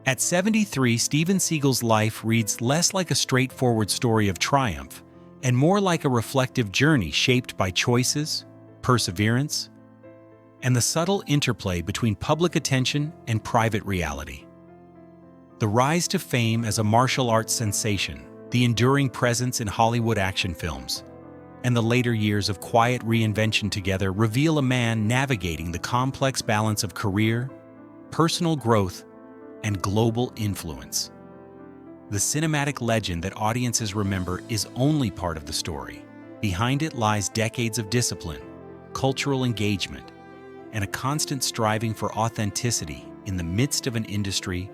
At 73, Steven Seagal's life reads less like a straightforward story of triumph and more like a reflective journey shaped by choices, perseverance, and the subtle interplay between public attention and private reality. The rise to fame as a martial arts sensation, the enduring presence in Hollywood action films, and the later years of quiet reinvention together reveal a man navigating the complex balance of career, personal growth, and global influence. The cinematic legend that audiences remember is only part of the story. Behind it lies decades of discipline, cultural engagement, and a constant striving for authenticity in the midst of an industry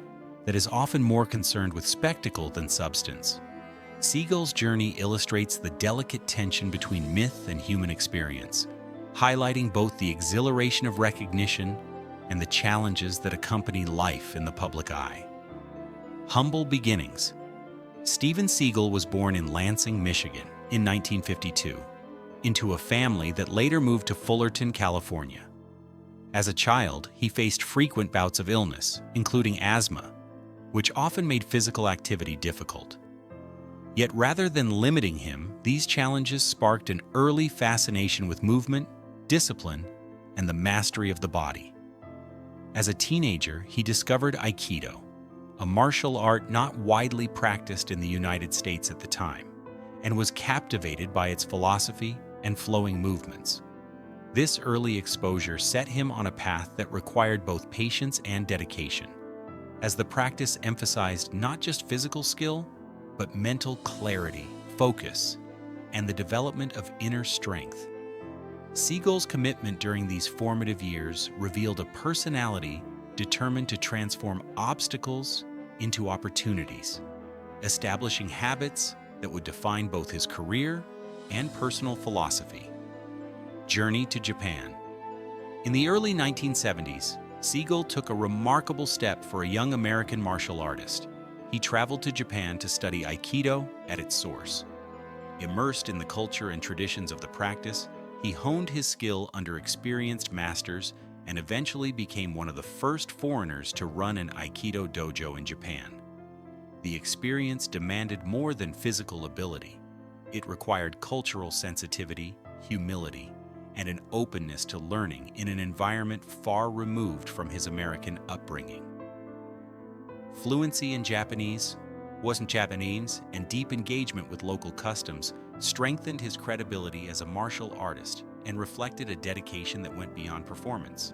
that is often more concerned with spectacle than substance. Seagal's journey illustrates the delicate tension between myth and human experience, highlighting both the exhilaration of recognition and the challenges that accompany life in the public eye. Humble beginnings. Steven Seagal was born in Lansing, Michigan, in 1952, into a family that later moved to Fullerton, California. As a child, he faced frequent bouts of illness, including asthma, which often made physical activity difficult. Yet rather than limiting him, these challenges sparked an early fascination with movement, discipline, and the mastery of the body. As a teenager, he discovered Aikido, a martial art not widely practiced in the United States at the time, and was captivated by its philosophy and flowing movements. This early exposure set him on a path that required both patience and dedication, as the practice emphasized not just physical skill, but mental clarity, focus, and the development of inner strength. Seagal's commitment during these formative years revealed a personality determined to transform obstacles into opportunities, establishing habits that would define both his career and personal philosophy. Journey to Japan. In the early 1970s, Seagal took a remarkable step for a young American martial artist. He traveled to Japan to study Aikido at its source. Immersed in the culture and traditions of the practice, he honed his skill under experienced masters and eventually became one of the first foreigners to run an Aikido dojo in Japan. The experience demanded more than physical ability. It required cultural sensitivity, humility, and an openness to learning in an environment far removed from his American upbringing. Fluency in Japanese, and deep engagement with local customs strengthened his credibility as a martial artist and reflected a dedication that went beyond performance.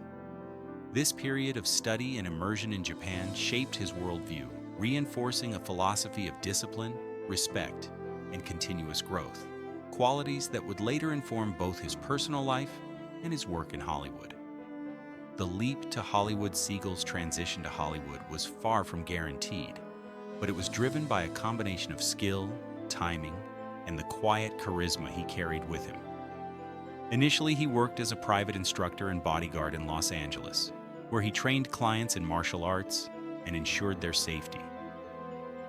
This period of study and immersion in Japan shaped his worldview, reinforcing a philosophy of discipline, respect, and continuous growth, qualities that would later inform both his personal life and his work in Hollywood. The leap to Hollywood. Seagal's transition to Hollywood was far from guaranteed, but it was driven by a combination of skill, timing, and the quiet charisma he carried with him. Initially, he worked as a private instructor and bodyguard in Los Angeles, where he trained clients in martial arts and ensured their safety.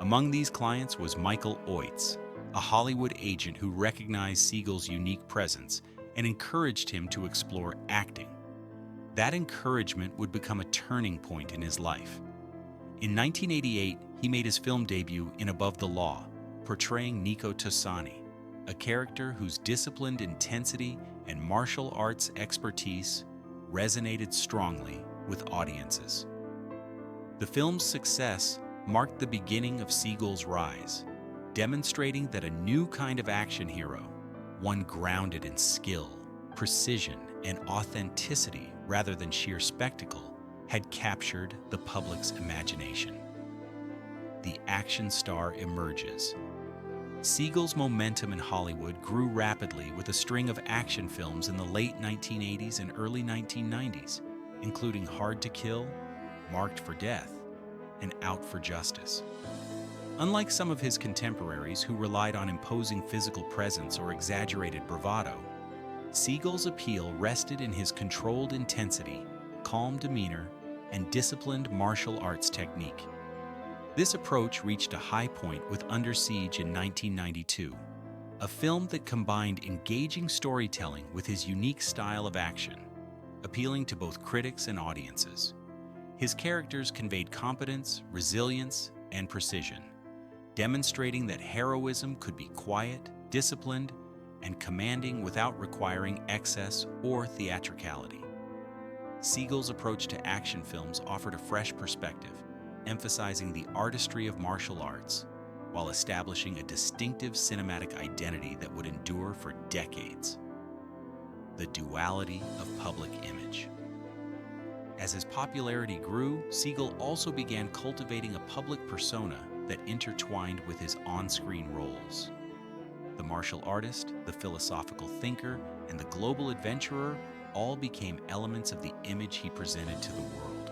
Among these clients was Michael Oitz, a Hollywood agent who recognized Seagal's unique presence and encouraged him to explore acting. That encouragement would become a turning point in his life. In 1988, he made his film debut in Above the Law, portraying Nico Tosani, a character whose disciplined intensity and martial arts expertise resonated strongly with audiences. The film's success marked the beginning of Seagal's rise, demonstrating that a new kind of action hero, one grounded in skill, precision, and authenticity rather than sheer spectacle, had captured the public's imagination. The action star emerges. Seagal's momentum in Hollywood grew rapidly with a string of action films in the late 1980s and early 1990s, including Hard to Kill, Marked for Death, and Out for Justice. Unlike some of his contemporaries who relied on imposing physical presence or exaggerated bravado, Seagal's appeal rested in his controlled intensity, calm demeanor, and disciplined martial arts technique. This approach reached a high point with Under Siege in 1992, a film that combined engaging storytelling with his unique style of action, appealing to both critics and audiences. His characters conveyed competence, resilience, and precision, demonstrating that heroism could be quiet, disciplined, and commanding without requiring excess or theatricality. Seagal's approach to action films offered a fresh perspective, emphasizing the artistry of martial arts while establishing a distinctive cinematic identity that would endure for decades. The duality of public image. As his popularity grew, Seagal also began cultivating a public persona that intertwined with his on-screen roles. The martial artist, the philosophical thinker, and the global adventurer all became elements of the image he presented to the world.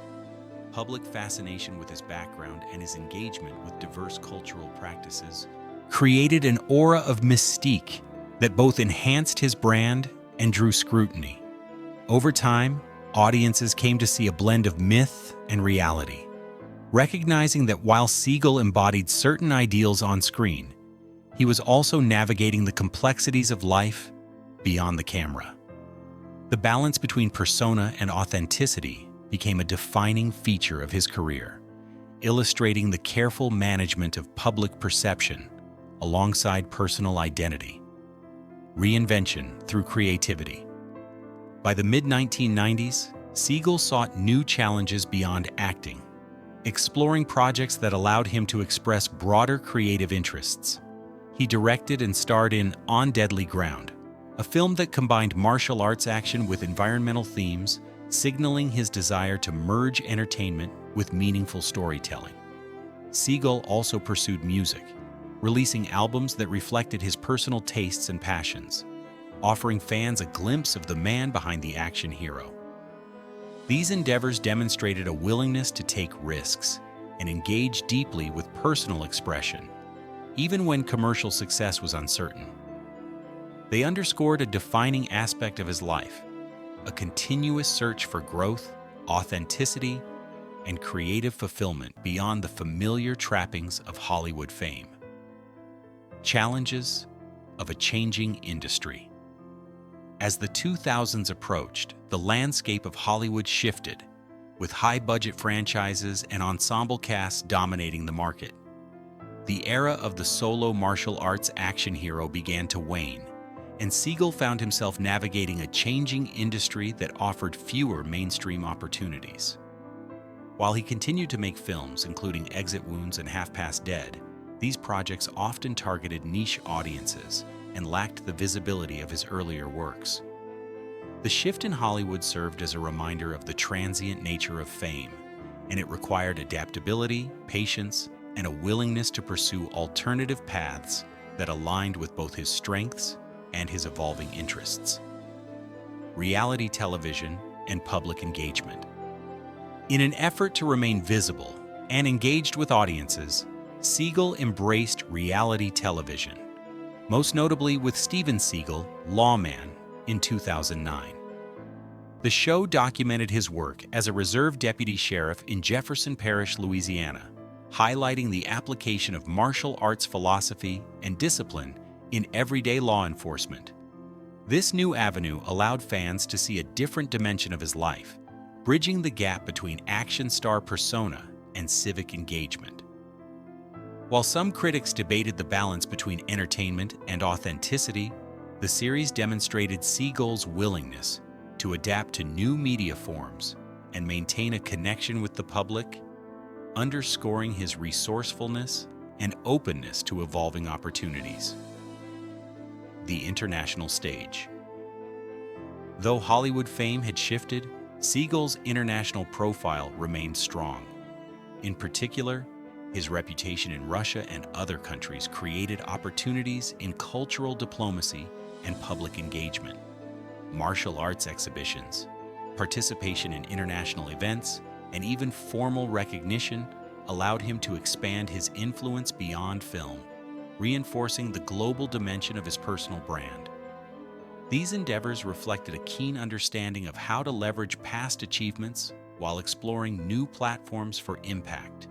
Public fascination with his background and his engagement with diverse cultural practices created an aura of mystique that both enhanced his brand and drew scrutiny. Over time, audiences came to see a blend of myth and reality, recognizing that while Seagal embodied certain ideals on screen, he was also navigating the complexities of life beyond the camera. The balance between persona and authenticity became a defining feature of his career, illustrating the careful management of public perception alongside personal identity. Reinvention through creativity. By the mid-1990s, Seagal sought new challenges beyond acting, exploring projects that allowed him to express broader creative interests. He directed and starred in On Deadly Ground, a film that combined martial arts action with environmental themes, signaling his desire to merge entertainment with meaningful storytelling. Seagal also pursued music, releasing albums that reflected his personal tastes and passions, offering fans a glimpse of the man behind the action hero. These endeavors demonstrated a willingness to take risks and engage deeply with personal expression, even when commercial success was uncertain. They underscored a defining aspect of his life, a continuous search for growth, authenticity, and creative fulfillment beyond the familiar trappings of Hollywood fame. Challenges of a changing industry. As the 2000s approached, the landscape of Hollywood shifted, with high-budget franchises and ensemble casts dominating the market. The era of the solo martial arts action hero began to wane, and Seagal found himself navigating a changing industry that offered fewer mainstream opportunities. While he continued to make films, including Exit Wounds and Half Past Dead, these projects often targeted niche audiences and lacked the visibility of his earlier works. The shift in Hollywood served as a reminder of the transient nature of fame, and it required adaptability, patience, and a willingness to pursue alternative paths that aligned with both his strengths and his evolving interests. Reality television and public engagement. In an effort to remain visible and engaged with audiences, Seagal embraced reality television, most notably with Steven Seagal, Lawman, in 2009. The show documented his work as a reserve deputy sheriff in Jefferson Parish, Louisiana, highlighting the application of martial arts philosophy and discipline in everyday law enforcement. This new avenue allowed fans to see a different dimension of his life, bridging the gap between action star persona and civic engagement. While some critics debated the balance between entertainment and authenticity, the series demonstrated Seagal's willingness to adapt to new media forms and maintain a connection with the public, underscoring his resourcefulness and openness to evolving opportunities. The international stage. Though Hollywood fame had shifted, Seagal's international profile remained strong. In particular, his reputation in Russia and other countries created opportunities in cultural diplomacy and public engagement. Martial arts exhibitions, participation in international events, and even formal recognition allowed him to expand his influence beyond film, reinforcing the global dimension of his personal brand. These endeavors reflected a keen understanding of how to leverage past achievements while exploring new platforms for impact.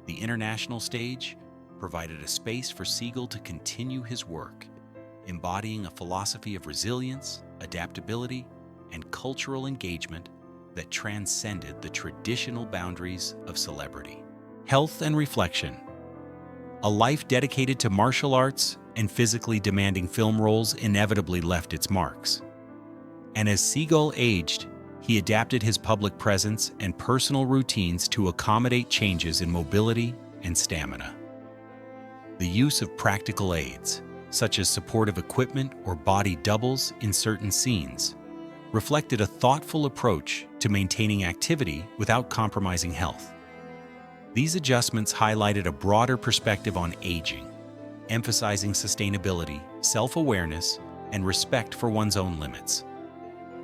The international stage provided a space for Seagal to continue his work, embodying a philosophy of resilience, adaptability, and cultural engagement that transcended the traditional boundaries of celebrity. Health and reflection. A life dedicated to martial arts and physically demanding film roles inevitably left its marks. And as Seagal aged, he adapted his public presence and personal routines to accommodate changes in mobility and stamina. The use of practical aids, such as supportive equipment or body doubles in certain scenes, reflected a thoughtful approach to maintaining activity without compromising health. These adjustments highlighted a broader perspective on aging, emphasizing sustainability, self-awareness, and respect for one's own limits.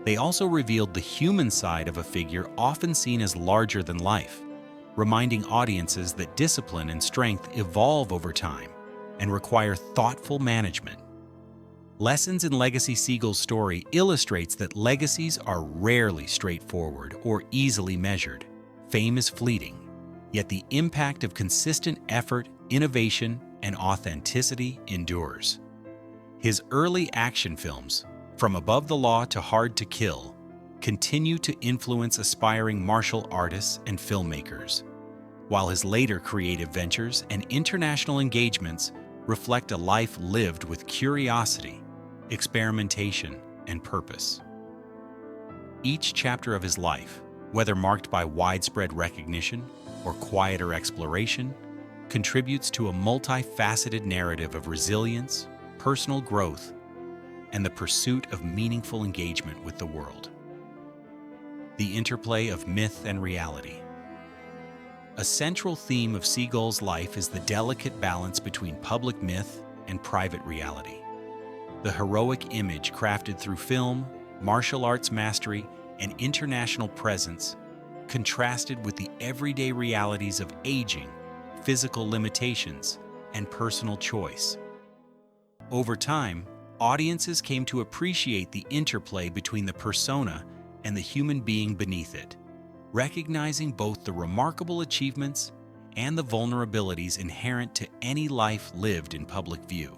They also revealed the human side of a figure often seen as larger than life, reminding audiences that discipline and strength evolve over time and require thoughtful management. Lessons in Legacy Seagal's story illustrates that legacies are rarely straightforward or easily measured. Fame is fleeting, yet the impact of consistent effort, innovation, and authenticity endures. His early action films, From Above the Law to Hard to Kill, continue to influence aspiring martial artists and filmmakers, while his later creative ventures and international engagements reflect a life lived with curiosity, experimentation, and purpose. Each chapter of his life, whether marked by widespread recognition or quieter exploration, contributes to a multifaceted narrative of resilience, personal growth, and the pursuit of meaningful engagement with the world. The interplay of myth and reality. A central theme of Seagal's life is the delicate balance between public myth and private reality. The heroic image crafted through film, martial arts mastery, and international presence contrasted with the everyday realities of aging, physical limitations, and personal choice. Over time, audiences came to appreciate the interplay between the persona and the human being beneath it, recognizing both the remarkable achievements and the vulnerabilities inherent to any life lived in public view.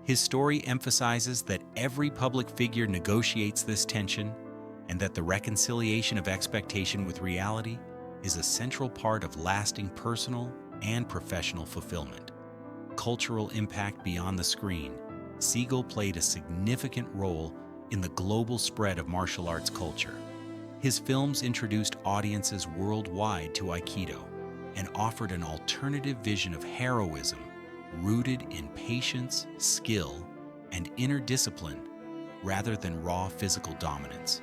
His story emphasizes that every public figure negotiates this tension and that the reconciliation of expectation with reality is a central part of lasting personal and professional fulfillment. Cultural impact beyond the screen. Seagal played a significant role in the global spread of martial arts culture. His films introduced audiences worldwide to Aikido and offered an alternative vision of heroism rooted in patience, skill, and inner discipline rather than raw physical dominance.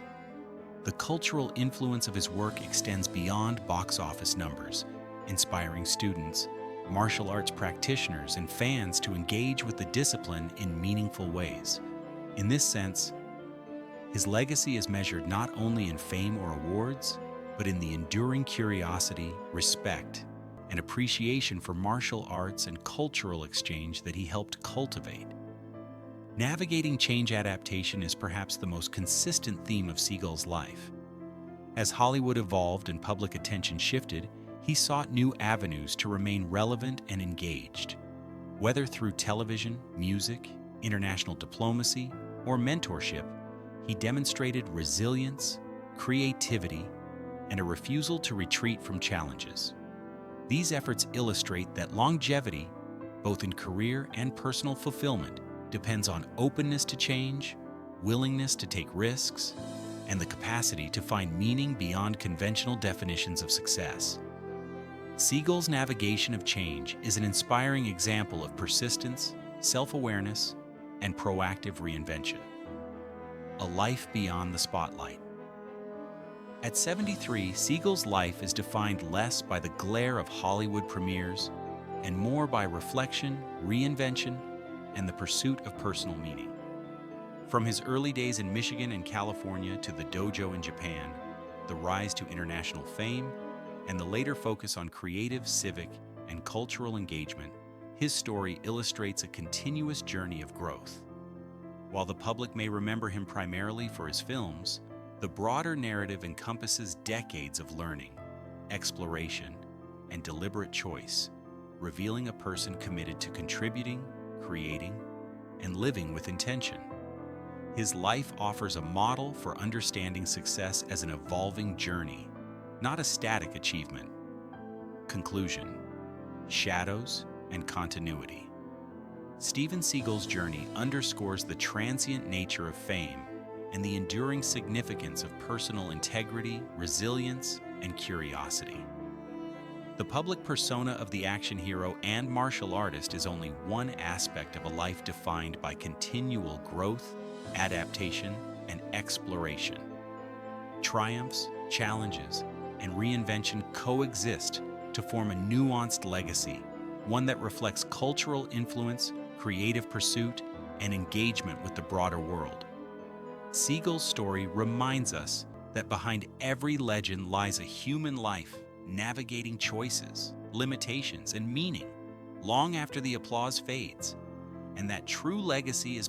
The cultural influence of his work extends beyond box office numbers, inspiring students, martial arts practitioners, and fans to engage with the discipline in meaningful ways. In this sense, his legacy is measured not only in fame or awards, but in the enduring curiosity, respect, and appreciation for martial arts and cultural exchange that he helped cultivate. Navigating change adaptation is perhaps the most consistent theme of Seagal's life. As Hollywood evolved and public attention shifted, he sought new avenues to remain relevant and engaged. Whether through television, music, international diplomacy, or mentorship, he demonstrated resilience, creativity, and a refusal to retreat from challenges. These efforts illustrate that longevity, both in career and personal fulfillment, depends on openness to change, willingness to take risks, and the capacity to find meaning beyond conventional definitions of success. Seagal's navigation of change is an inspiring example of persistence, self-awareness, and proactive reinvention. A life beyond the spotlight. At 73, Seagal's life is defined less by the glare of Hollywood premieres and more by reflection, reinvention, and the pursuit of personal meaning. From his early days in Michigan and California to the dojo in Japan, the rise to international fame, and the later focus on creative, civic, and cultural engagement, his story illustrates a continuous journey of growth. While the public may remember him primarily for his films, the broader narrative encompasses decades of learning, exploration, and deliberate choice, revealing a person committed to contributing, creating, and living with intention. His life offers a model for understanding success as an evolving journey, not a static achievement. Conclusion: shadows and continuity. Steven Seagal's journey underscores the transient nature of fame and the enduring significance of personal integrity, resilience, and curiosity. The public persona of the action hero and martial artist is only one aspect of a life defined by continual growth, adaptation, and exploration. Triumphs, challenges, and reinvention coexist to form a nuanced legacy, one that reflects cultural influence, creative pursuit, and engagement with the broader world. Seagal's story reminds us that behind every legend lies a human life navigating choices, limitations, and meaning long after the applause fades, and that true legacy is